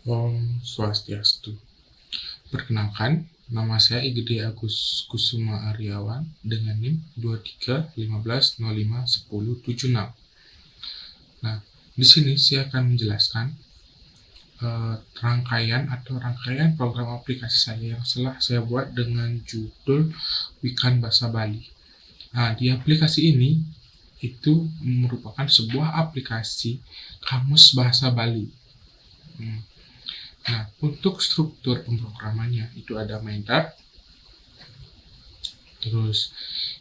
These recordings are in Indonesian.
Om Swastiastu. Perkenalkan, nama saya Igede Agus Kusuma Aryawan dengan NIM 2315051076. Nah, di sini saya akan menjelaskan rangkaian program aplikasi saya yang telah saya buat dengan judul Wikan Bahasa Bali. Nah, di aplikasi ini itu merupakan sebuah aplikasi kamus bahasa Bali. Nah, untuk struktur pemrogramannya itu ada main.dart. Terus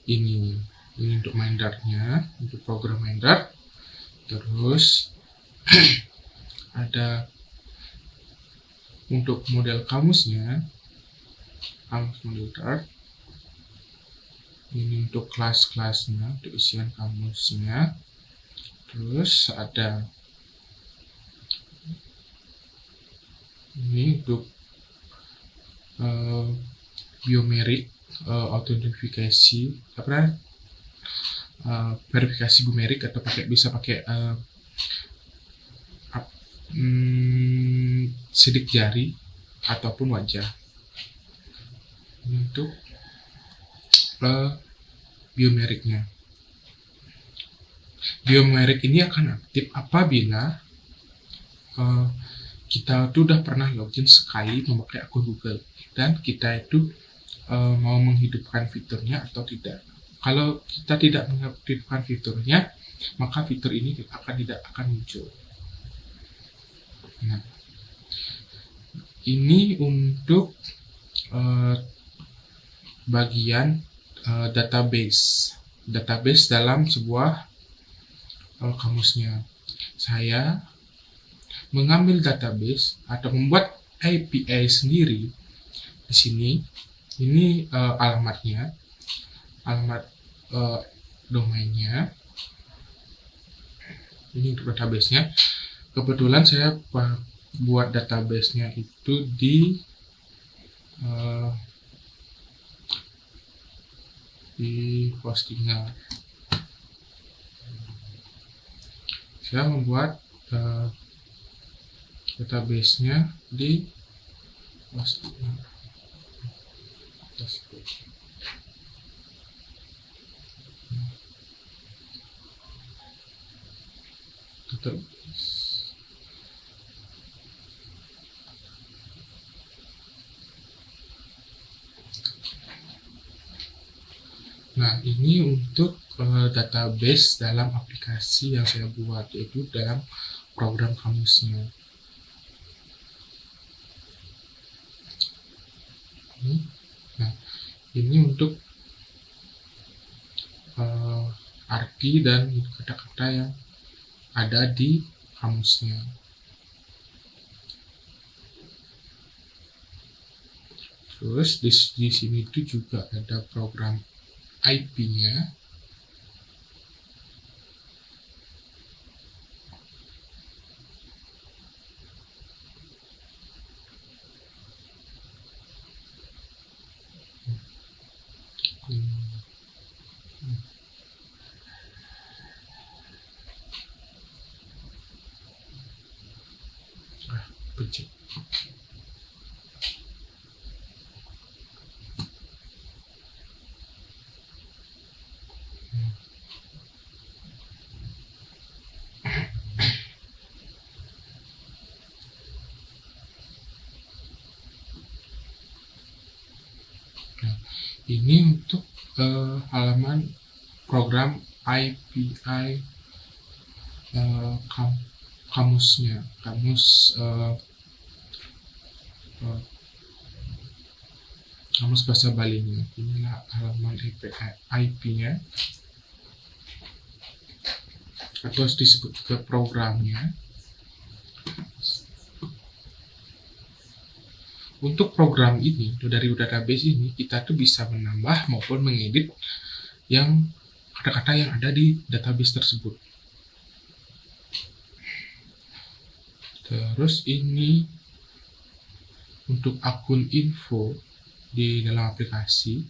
ini untuk main.dart-nya, untuk program main.dart. Terus ada untuk model kamusnya, kamus model Dart. Ini untuk kelas-kelasnya, untuk isian kamusnya. Terus ada ini untuk biomerik, autentifikasi verifikasi biomerik atau bisa pakai sidik jari ataupun wajah. Ini untuk biomeriknya. Biomerik ini akan aktif apabila kita sudah pernah login sekali memakai akun Google dan kita itu mau menghidupkan fiturnya atau tidak. Kalau kita tidak menghidupkan fiturnya, maka fitur ini tidak akan muncul. Nah, ini untuk bagian database dalam sebuah kamusnya. Saya mengambil database atau membuat API sendiri di sini. Ini alamat domainnya. Ini untuk database-nya. Kebetulan saya buat database-nya itu di Postingan. Saya membuat database-nya di Postingan. Nah, ini untuk database dalam aplikasi yang saya buat, yaitu dalam program kamusnya. Nah, ini untuk arti dan kata-kata yang ada di kamusnya. Terus di sini itu juga ada program IP-nya. Pencet. Nah, ini untuk halaman program API kamusnya, kamus bahasa Balinya. Inilah halaman IP-nya, atau disebut juga programnya. Untuk program ini, dari database ini, kita tuh bisa menambah maupun mengedit yang kata-kata yang ada di database tersebut. Terus ini untuk akun info di dalam aplikasi.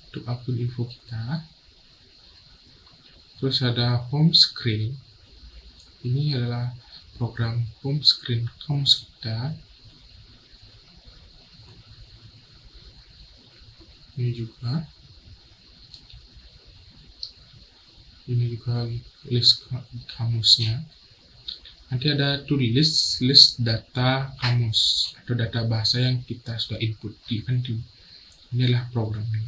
Untuk akun info kita. Terus ada home screen. Ini adalah program home screen kamus kita. Ini juga list kamusnya. Nanti ada tulis list data kamus atau data bahasa yang kita sudah input di. Inilah programnya.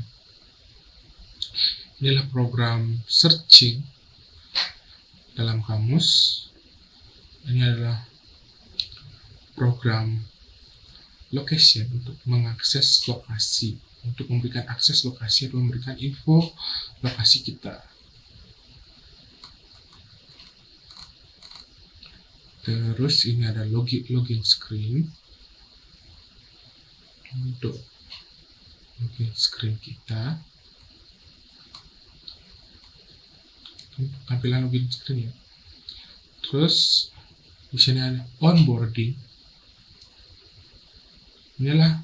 Inilah program searching dalam kamus. Ini adalah program location untuk mengakses lokasi, untuk memberikan akses lokasi atau memberikan info lokasi kita. Terus ini ada login screen untuk login screen kita. Tampilan login screen ya. Terus di sini ada onboarding. Inilah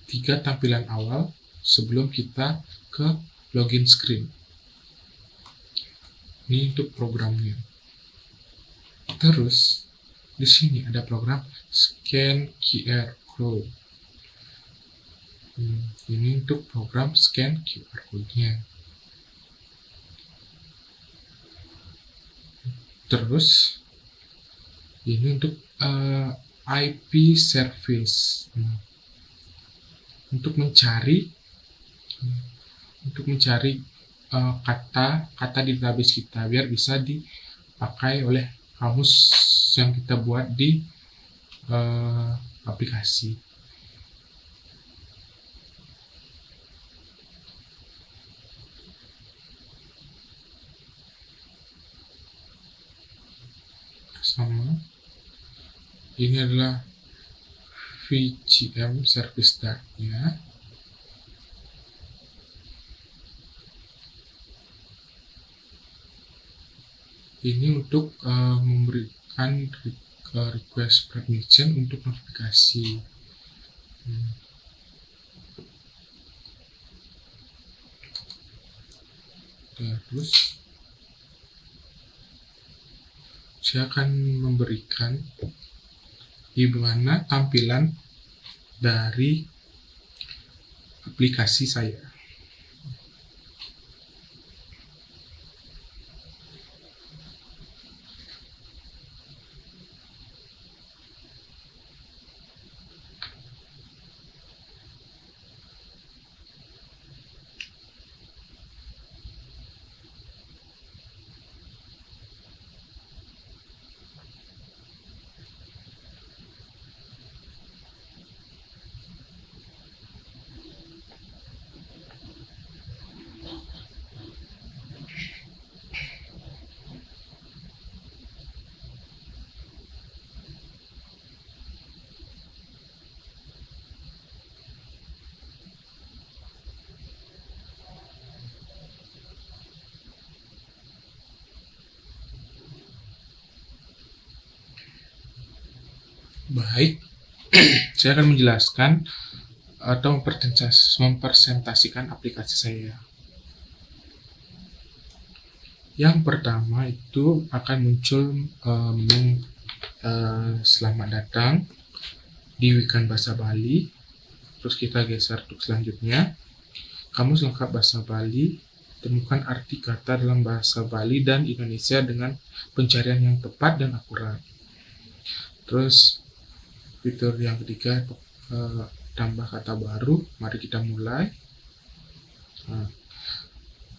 tiga tampilan awal sebelum kita ke login screen. Ini untuk programnya. Terus di sini ada program scan QR code. Ini untuk program scan QR code-nya. Terus ini untuk IP service, untuk mencari kata di database kita biar bisa dipakai oleh kamus yang kita buat di aplikasi. Sama. Ini adalah VCM service dartnya. Ini untuk memberikan request permission untuk notifikasi. Terus saya akan memberikan gimana tampilan dari aplikasi saya. Baik, saya akan menjelaskan atau mempresentasikan aplikasi saya. Yang pertama itu akan muncul menu selamat datang di Wikan Bahasa Bali. Terus kita geser untuk selanjutnya. Kamus lengkap bahasa Bali, temukan arti kata dalam bahasa Bali dan Indonesia dengan pencarian yang tepat dan akurat. Terus fitur yang ketiga, tambah kata baru. Mari kita mulai.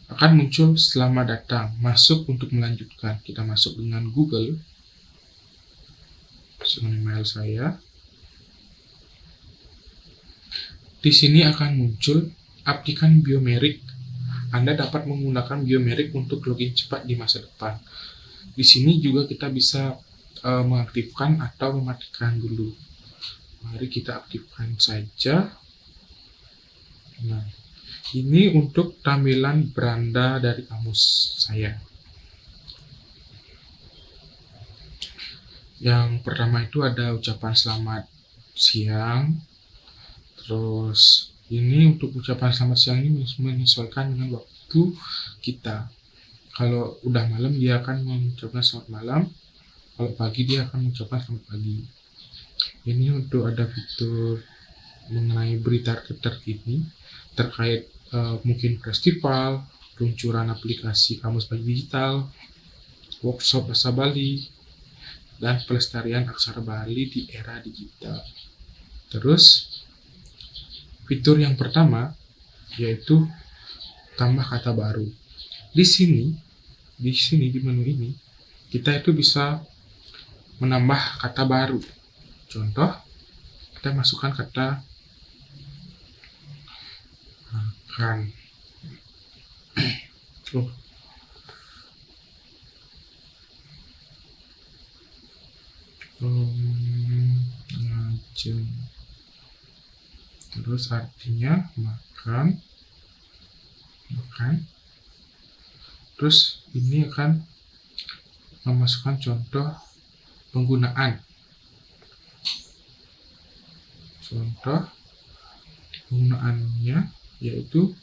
Akan muncul selamat datang, masuk untuk melanjutkan. Kita masuk dengan Google, dengan email saya. Di sini akan muncul aplikasi biometrik. Anda dapat menggunakan biometrik untuk login cepat di masa depan. Di sini juga kita bisa mengaktifkan atau mematikan dulu. Mari kita aktifkan saja. Nah, ini untuk tampilan beranda dari kamus saya. Yang pertama itu ada ucapan selamat siang. Terus ini untuk ucapan selamat siang ini menyesuaikan dengan waktu kita. Kalau udah malam dia akan mengucapkan selamat malam. Kalau pagi dia akan mengucapkan selamat pagi. Ini untuk ada fitur mengenai berita terkini terkait mungkin festival, peluncuran aplikasi kamus Bali digital, workshop bahasa Bali, dan pelestarian aksara Bali di era digital. Terus fitur yang pertama yaitu tambah kata baru. Di sini di menu ini kita itu bisa menambah kata baru. Contoh, kita masukkan kata makan. Ngajeng. Terus artinya makan. Terus ini akan memasukkan contoh penggunaan. Contoh penggunaannya yaitu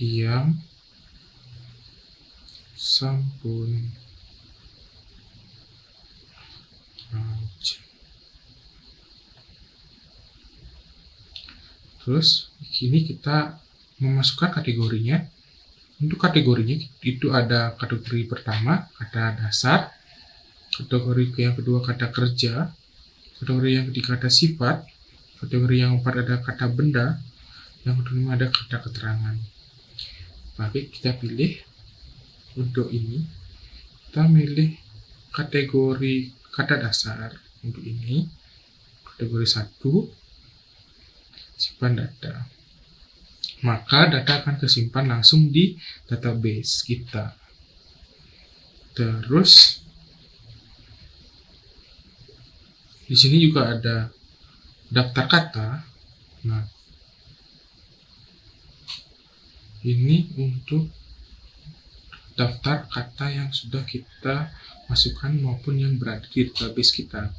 tiang sampun ngajeng. Terus kini kita memasukkan kategorinya. Untuk kategorinya itu ada kategori pertama kata dasar, kategori yang kedua kata kerja, kategori yang ketiga kata sifat, kategori yang keempat ada kata benda, yang kelima ada kata keterangan. Baik, kita pilih untuk ini. Kita pilih kategori kata dasar untuk ini. Kategori 1, simpan data. Maka data akan kesimpan langsung di database kita. Terus di sini juga ada daftar kata. Nah, ini untuk daftar kata yang sudah kita masukkan maupun yang berada di database kita.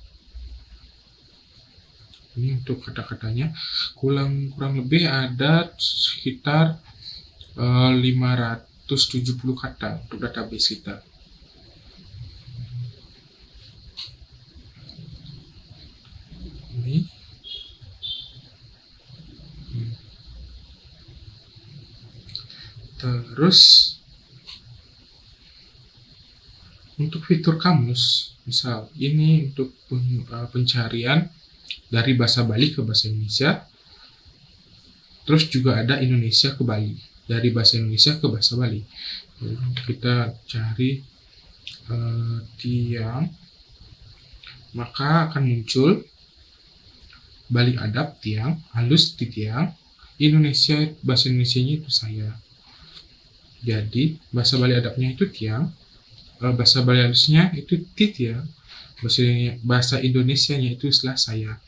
Ini untuk kata-katanya kurang lebih ada sekitar 570 kata untuk database kita. Ini terus untuk fitur kamus, misal ini untuk pencarian dari bahasa Bali ke bahasa Indonesia. Terus juga ada Indonesia ke Bali, dari bahasa Indonesia ke bahasa Bali. Kita cari tiang, maka akan muncul Bali Adab tiang, halus di tiang, Indonesia bahasa Indonesianya itu saya. Jadi bahasa Bali Adabnya itu tiang, bahasa Bali halusnya itu tiang, bahasa Indonesianya itu istilah saya.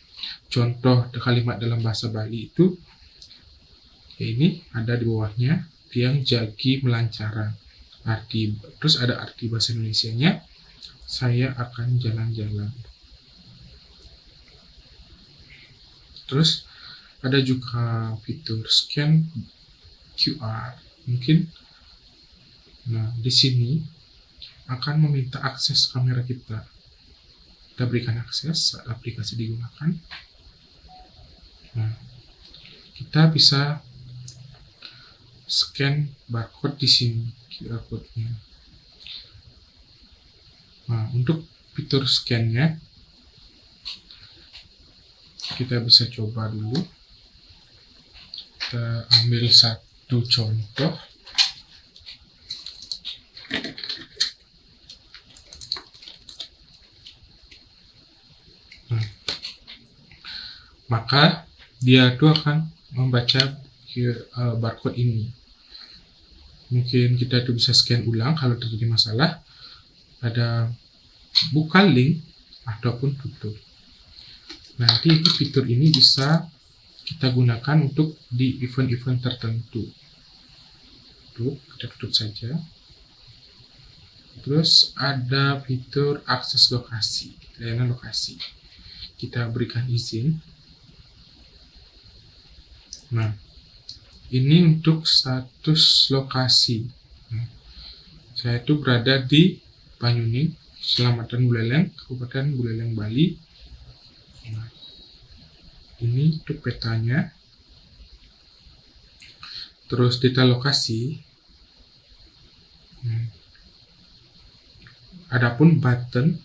Contoh kalimat dalam bahasa Bali itu ini ada di bawahnya, tiang jagi melancaran. Terus ada arti bahasa Indonesianya, saya akan jalan-jalan. Terus ada juga fitur scan QR. Mungkin di sini akan meminta akses kamera kita. Kita berikan akses saat aplikasi digunakan. Kita bisa scan barcode di sini, QR code-nya. Untuk fitur scan-nya kita bisa coba dulu. Kita ambil satu contoh. Maka dia tuh akan membaca barcode ini. Mungkin kita tuh bisa scan ulang kalau terjadi masalah. Ada buka link ataupun tutup. Nanti fitur ini bisa kita gunakan untuk di event-event tertentu. Kita tutup saja. Terus ada fitur akses lokasi, layanan lokasi. Kita berikan izin. Ini untuk status lokasi. Saya itu berada di Banyuning, Kecamatan Buleleng, Kabupaten Buleleng, Bali. Nah, ini tuh petanya. Terus data lokasi. Adapun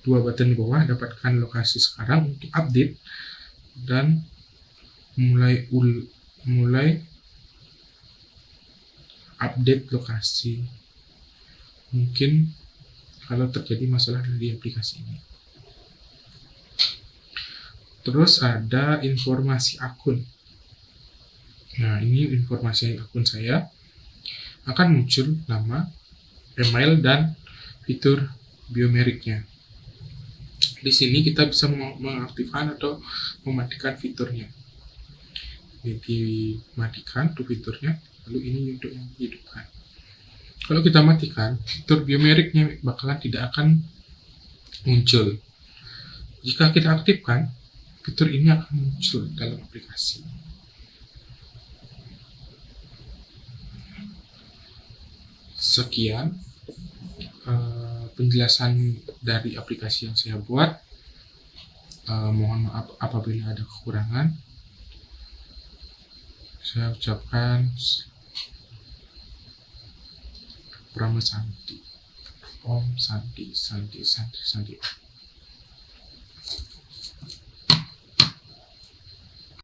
dua button di bawah, dapatkan lokasi sekarang untuk update dan mulai update lokasi. Mungkin kalau terjadi masalah di aplikasi ini. Terus ada informasi akun. Nah, ini informasi akun saya. Akan muncul nama, email, dan fitur biometriknya. Di sini kita bisa mengaktifkan atau mematikan fiturnya. Ini dimatikan tuh fiturnya, lalu ini untuk yang dihidupkan. Kalau kita matikan, fitur biometriknya bakalan tidak akan muncul. Jika kita aktifkan, fitur ini akan muncul dalam aplikasi. Sekian penjelasan dari aplikasi yang saya buat. Mohon maaf apabila ada kekurangan. Saya ucapkan Brahma Santi. Om Santi, Santi, Santi, Santi.